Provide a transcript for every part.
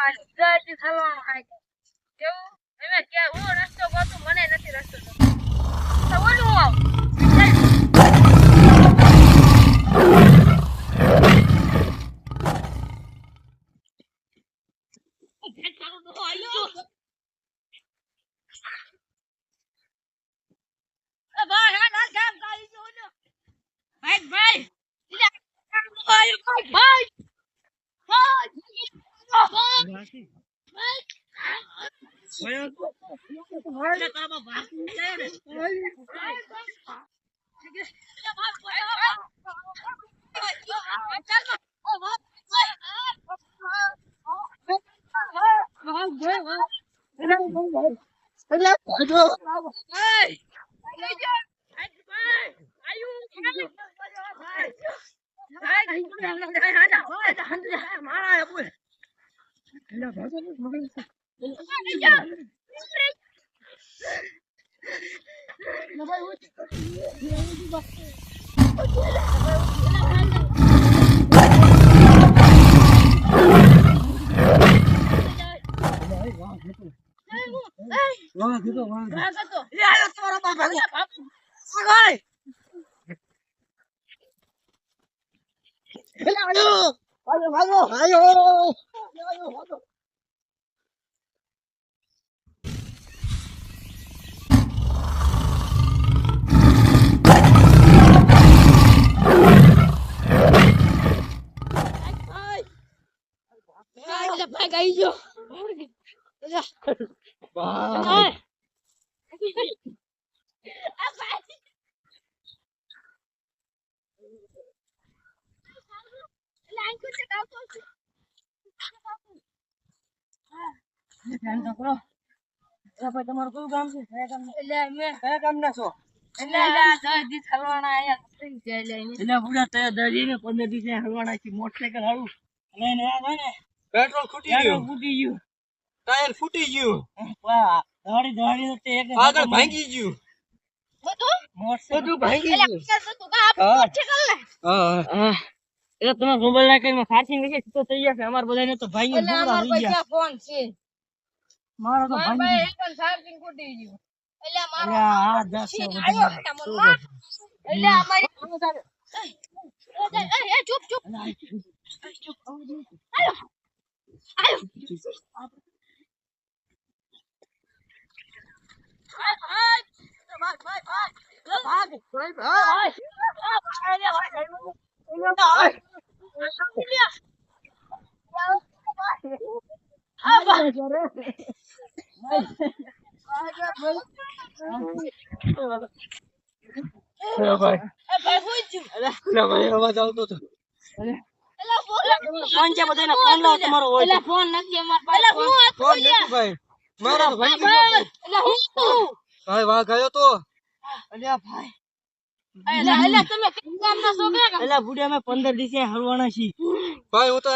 જલ્દી થવાનું થાય કેવું હવે કે હું રસ્તો ગોતું મને નથી રસ્તો તો ઓલું આવ તમારું કયું ગામ છે કયા ગામ ના છો મોટરસાયકલ હારું પેટ્રોલ ફૂટી ગયું ટાયર ફૂટી ગયું આગળ ભાંગી ગયું બધું ભાંગી ગયું એટલે તમે મોબાઈલ ના કરીને ખાસી નીકળે તો તૈયાર છે અમાર બધાને તો ભાઈ ફોન છે મારો તો ભાઈ એકદમ ચાર્જિંગ ફૂટી ગયું એટલે મારો આ 10 છે એટલે અમારી એ ચૂપ ચૂપ આયો આયો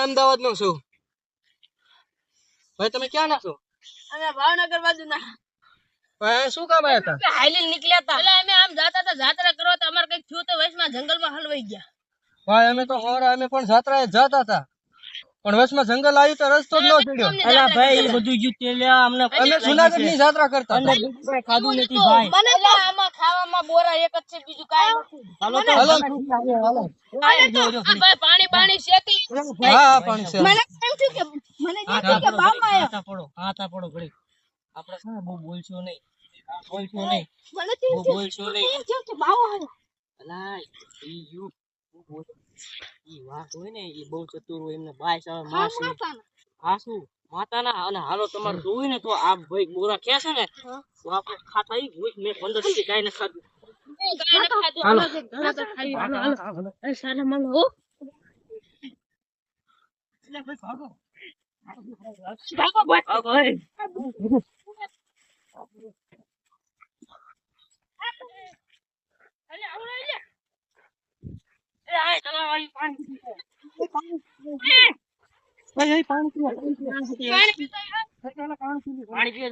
અમદાવાદ નો છું ભાઈ તમે ક્યાં ના છો અમે ભાવનગર બાજુ ના ભાઈ શું કામ આવ્યા હતા હાઈલીન નીકળ્યા હતા એટલે અમે આમ જાતા હતા જાત્રા કરવા તો અમાર કઈક થયું તો વચમાં જંગલમાં હલવાઈ ગયા ભાઈ અમે તો હોરા અમે પણ જાત્રાએ જતા હતા પણ વચમાં જંગલ આવ્યું તો રસ્તો જ ન ચડ્યો અલા ભાઈ એ બધું ગયું તેલ્યા અમને અમે જૂનાગઢ ની જાત્રા કરતા અંદર ભાઈ ખાધું નથી ભાઈ મને તો આમાં ખાવામાં બોરા એક જ છે બીજું કાઈ નથી હાલો તો હાલો ભાઈ પાણી પાણી શેકી હા પાણી છે મને એમ થયું કે મને કે બાપા આયા આતા પડો ઘડી આપણે છે બહુ બોલશો નહીં મને તો બોલશો નહીં કે બાવો આયો અલા ઈ યુ ઈ વાત હોય ને ઈ બહુ ચતુર હોય એમને બાય સાવ માસી હાસુ માતાના અને હાલો તમાર જોઈ ને તો આ ભાઈ બોરા કે છે ને તો આપણે ખાતા ઈ ભૂખ મે 15 થી કાઈ ન ખાધું હાલો એ સારા મને હો લે ભાઈ ભાગો ભાગો ભાઈ અરે આવડે લે એ આય ચલા વાળી પાણી ભાઈ પાણી પીવા પાણી પીએ પાણી પીએ